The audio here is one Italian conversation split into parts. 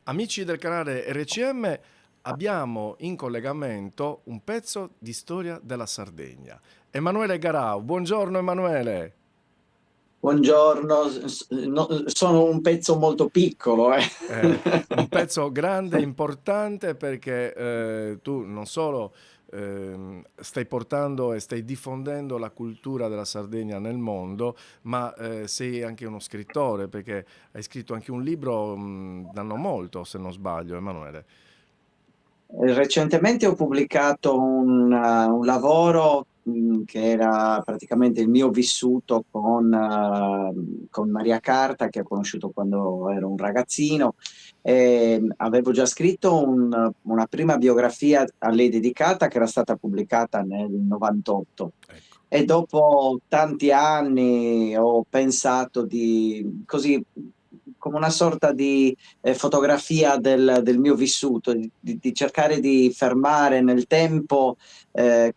Amici del canale RCM, abbiamo in collegamento un pezzo di storia della Sardegna. Emanuele Garau, buongiorno Emanuele. Buongiorno, sono un pezzo molto piccolo, eh. Un pezzo grande e importante perché tu non solo stai portando e stai diffondendo la cultura della Sardegna nel mondo, ma sei anche uno scrittore perché hai scritto anche un libro da non molto, se non sbaglio, Emanuele. Recentemente ho pubblicato un lavoro che era praticamente il mio vissuto con Maria Carta, che ho conosciuto quando ero un ragazzino. E avevo già scritto una prima biografia a lei dedicata che era stata pubblicata nel 98. Ecco. E dopo tanti anni ho pensato di, così, come una sorta di fotografia del mio vissuto, di cercare di fermare nel tempo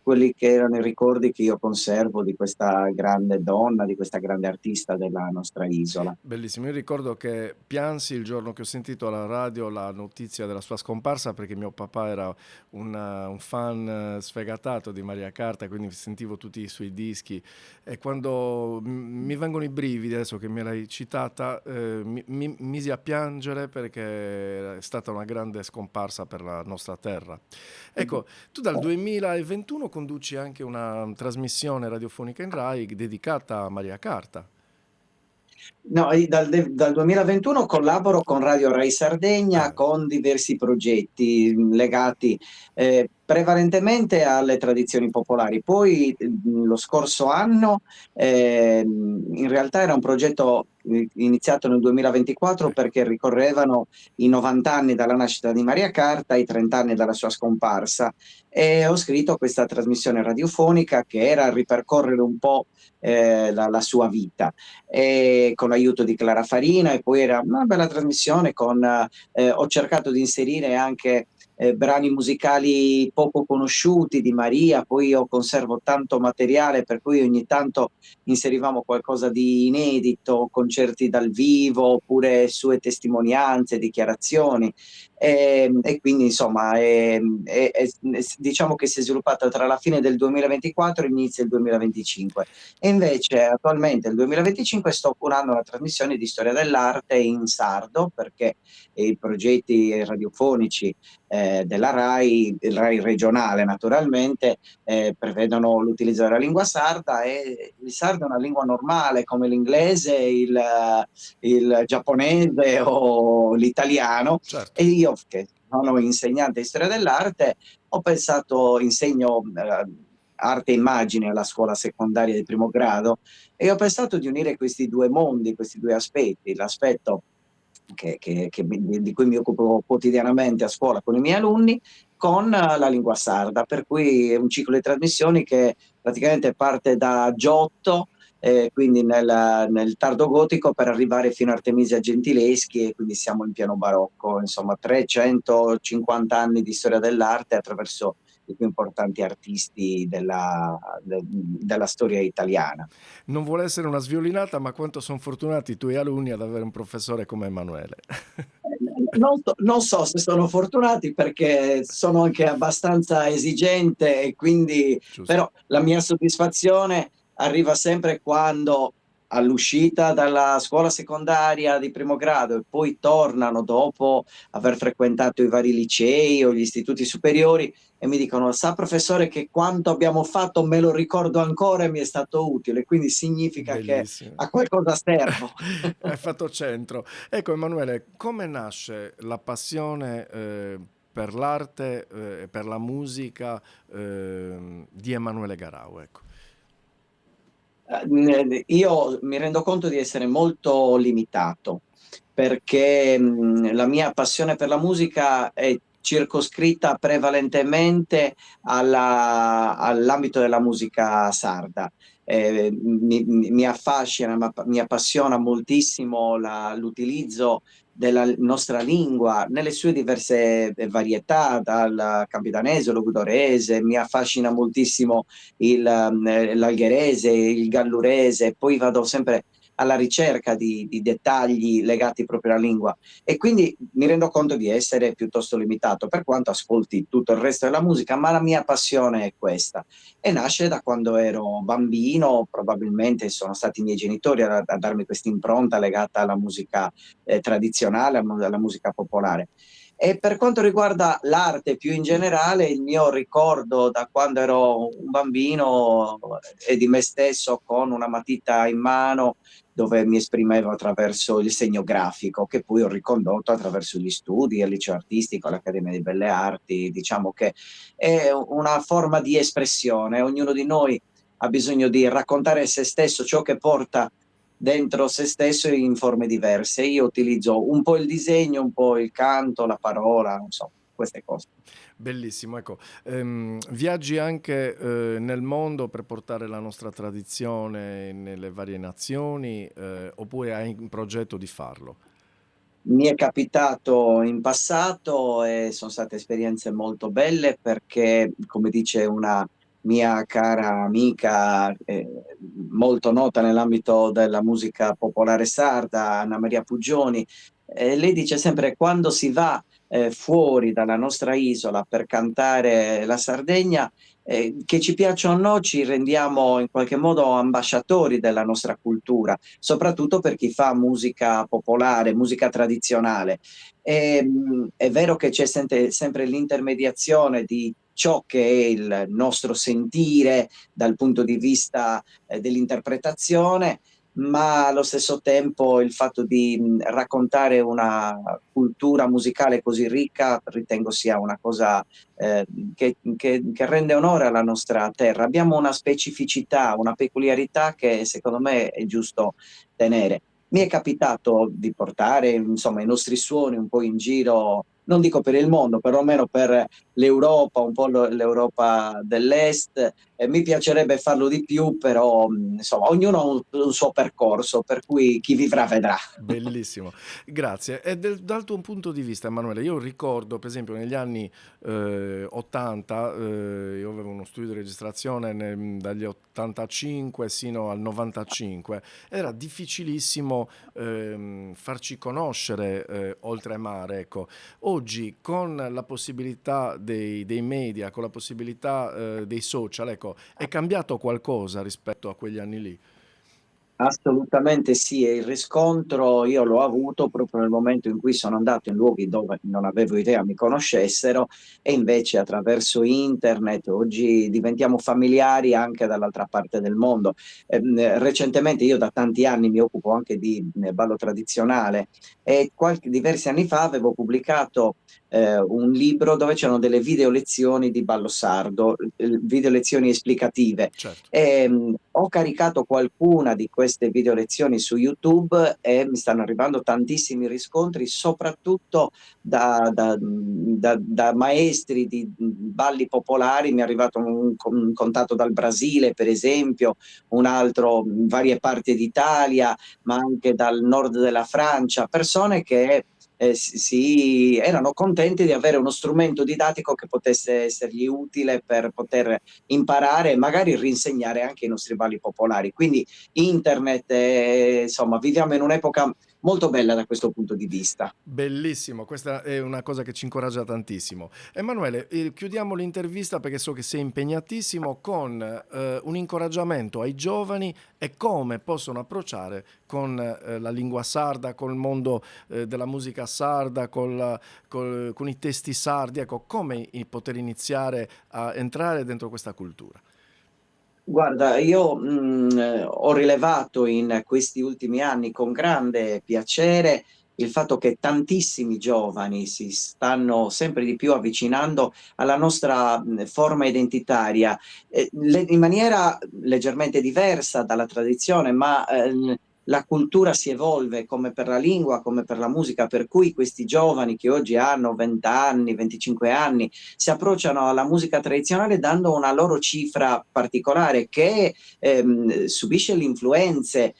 quelli che erano i ricordi che io conservo di questa grande donna, di questa grande artista della nostra isola. Bellissimo, io ricordo che piansi il giorno che ho sentito alla radio la notizia della sua scomparsa perché mio papà era un fan sfegatato di Maria Carta, quindi sentivo tutti i suoi dischi e quando mi vengono i brividi adesso che me l'hai citata, mi misi a piangere perché è stata una grande scomparsa per la nostra terra. Ecco, tu dal 2021 conduci anche una trasmissione radiofonica in Rai dedicata a Maria Carta. No, dal 2021 collaboro con Radio Rai Sardegna Ah, con diversi progetti legati prevalentemente alle tradizioni popolari. Poi lo scorso anno in realtà era un progetto iniziato nel 2024 ecco. perché ricorrevano i 90 anni dalla nascita di Maria Carta, i 30 anni dalla sua scomparsa e ho scritto questa trasmissione radiofonica che era a ripercorrere un po' la sua vita e con l'aiuto di Clara Farina e poi era una bella trasmissione ho cercato di inserire anche brani musicali poco conosciuti di Maria, poi io conservo tanto materiale per cui ogni tanto inserivamo qualcosa di inedito, concerti dal vivo oppure sue testimonianze, dichiarazioni e quindi insomma diciamo che si è sviluppata tra la fine del 2024 e l'inizio del 2025. E invece attualmente nel 2025 sto curando una trasmissione di storia dell'arte in sardo perché i progetti radiofonici della RAI, il RAI regionale naturalmente, prevedono l'utilizzo della lingua sarda e il sardo è una lingua normale come l'inglese, il giapponese o l'italiano Certo. e io che sono insegnante di storia dell'arte ho pensato, insegno arte e immagine alla scuola secondaria di primo grado e ho pensato di unire questi due mondi, questi due aspetti, l'aspetto di cui mi occupo quotidianamente a scuola con i miei alunni, con la lingua sarda, per cui è un ciclo di trasmissioni che praticamente parte da Giotto, quindi nel tardo gotico per arrivare fino a Artemisia Gentileschi e quindi siamo in pieno barocco, insomma 350 anni di storia dell'arte attraverso i più importanti artisti della storia italiana. Non vuole essere una sviolinata, ma quanto sono fortunati i tuoi alunni ad avere un professore come Emanuele. Non so se sono fortunati perché sono anche abbastanza esigente e quindi, Giusto. però la mia soddisfazione arriva sempre quando all'uscita dalla scuola secondaria di primo grado e poi tornano dopo aver frequentato i vari licei o gli istituti superiori e mi dicono, sa professore che quanto abbiamo fatto me lo ricordo ancora e mi è stato utile, quindi significa che Bellissimo. a qualcosa servo. Hai fatto centro. Ecco Emanuele, come nasce la passione per l'arte e per la musica di Emanuele Garau? Ecco. Io mi rendo conto di essere molto limitato perché la mia passione per la musica è circoscritta prevalentemente all'ambito della musica sarda. Mi affascina, mi appassiona moltissimo l'utilizzo della nostra lingua nelle sue diverse varietà, dal campidanese, logudorese, mi affascina moltissimo l'algherese, il gallurese, poi vado sempre alla ricerca di dettagli legati proprio alla lingua, e quindi mi rendo conto di essere piuttosto limitato, per quanto ascolti tutto il resto della musica, ma la mia passione è questa e nasce da quando ero bambino. Probabilmente sono stati i miei genitori a darmi questa impronta legata alla musica tradizionale, alla musica popolare. E per quanto riguarda l'arte più in generale, il mio ricordo da quando ero un bambino è di me stesso con una matita in mano, dove mi esprimevo attraverso il segno grafico, che poi ho ricondotto attraverso gli studi al liceo artistico, all'Accademia di Belle Arti. Diciamo che è una forma di espressione. Ognuno di noi ha bisogno di raccontare se stesso, ciò che porta dentro se stesso in forme diverse. Io utilizzo un po' il disegno, un po' il canto, la parola, non so, queste cose. Bellissimo, ecco, viaggi anche nel mondo per portare la nostra tradizione nelle varie nazioni, oppure hai in progetto di farlo? Mi è capitato in passato e sono state esperienze molto belle perché, come dice una mia cara amica, molto nota nell'ambito della musica popolare sarda, Anna Maria Puggioni, lei dice sempre: quando si va fuori dalla nostra isola per cantare la Sardegna, che ci piaccia o no, ci rendiamo in qualche modo ambasciatori della nostra cultura, soprattutto per chi fa musica popolare, musica tradizionale. È vero che c'è sempre l'intermediazione di ciò che è il nostro sentire dal punto di vista dell'interpretazione, ma allo stesso tempo il fatto di raccontare una cultura musicale così ricca ritengo sia una cosa che rende onore alla nostra terra. Abbiamo una specificità, una peculiarità che secondo me è giusto tenere. Mi è capitato di portare, insomma, i nostri suoni un po' in giro, non dico per il mondo, perlomeno per l'Europa, un po' l'Europa dell'Est. Mi piacerebbe farlo di più, però insomma, ognuno ha un suo percorso, per cui chi vivrà vedrà. Bellissimo, grazie. E dal tuo punto di vista, Emanuele, io ricordo, per esempio, negli anni 80, io avevo uno studio di registrazione dagli 85 sino al 95, era difficilissimo farci conoscere oltremare, ecco. Oggi, con la possibilità dei media, con la possibilità dei social, ecco, è cambiato qualcosa rispetto a quegli anni lì? Assolutamente sì, e il riscontro io l'ho avuto proprio nel momento in cui sono andato in luoghi dove non avevo idea mi conoscessero, e invece attraverso internet oggi diventiamo familiari anche dall'altra parte del mondo. Recentemente io da tanti anni mi occupo anche di ballo tradizionale, e diversi anni fa avevo pubblicato un libro dove c'erano delle video lezioni di ballo sardo, video lezioni esplicative. Certo. Ho caricato qualcuna di queste video lezioni su YouTube e mi stanno arrivando tantissimi riscontri, soprattutto da maestri di balli popolari. Mi è arrivato un contatto dal Brasile, per esempio, un altro in varie parti d'Italia, ma anche dal nord della Francia, persone che erano contenti di avere uno strumento didattico che potesse essergli utile per poter imparare e magari rinsegnare anche i nostri balli popolari. Quindi internet, insomma, viviamo in un'epoca molto bella da questo punto di vista. Bellissimo, questa è una cosa che ci incoraggia tantissimo. Emanuele, chiudiamo l'intervista perché so che sei impegnatissimo con un incoraggiamento ai giovani e come possono approcciare con la lingua sarda, col mondo della musica sarda, con i testi sardi, ecco, come poter iniziare a entrare dentro questa cultura. Guarda, io ho rilevato in questi ultimi anni con grande piacere il fatto che tantissimi giovani si stanno sempre di più avvicinando alla nostra forma identitaria, in maniera leggermente diversa dalla tradizione, ma la cultura si evolve come per la lingua, come per la musica, per cui questi giovani che oggi hanno 20 anni, 25 anni, si approcciano alla musica tradizionale dando una loro cifra particolare che subisce le influenze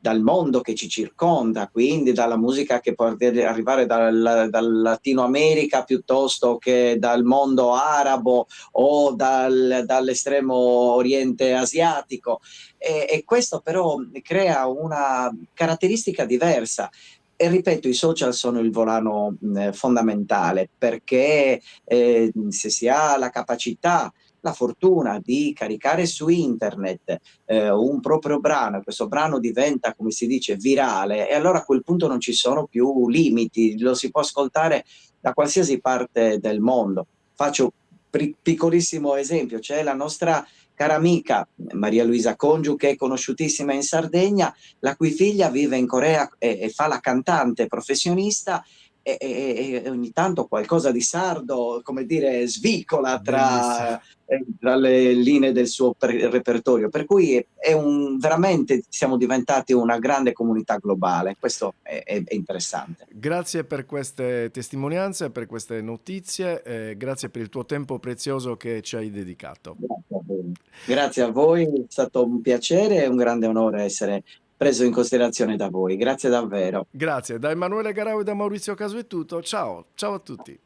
dal mondo che ci circonda, quindi dalla musica che può arrivare dal Latino America piuttosto che dal mondo arabo o dall'estremo oriente asiatico. E questo però crea una caratteristica diversa. E ripeto, i social sono il volano fondamentale, perché se si ha la capacità, la fortuna di caricare su internet un proprio brano, e questo brano diventa, come si dice, virale, e allora a quel punto non ci sono più limiti, lo si può ascoltare da qualsiasi parte del mondo. Faccio piccolissimo esempio: c'è la nostra cara amica Maria Luisa Congiu, che è conosciutissima in Sardegna, la cui figlia vive in Corea e fa la cantante professionista, e ogni tanto qualcosa di sardo, come dire, svicola Bellissimo. tra le linee del suo repertorio, per cui veramente siamo diventati una grande comunità globale. Questo è interessante. Grazie per queste testimonianze, per queste notizie, grazie per il tuo tempo prezioso che ci hai dedicato. Grazie a voi. Grazie a voi, è stato un piacere e un grande onore essere preso in considerazione da voi. Grazie davvero. Grazie, da Emanuele Garau e da Maurizio Caso è tutto. Ciao, ciao a tutti.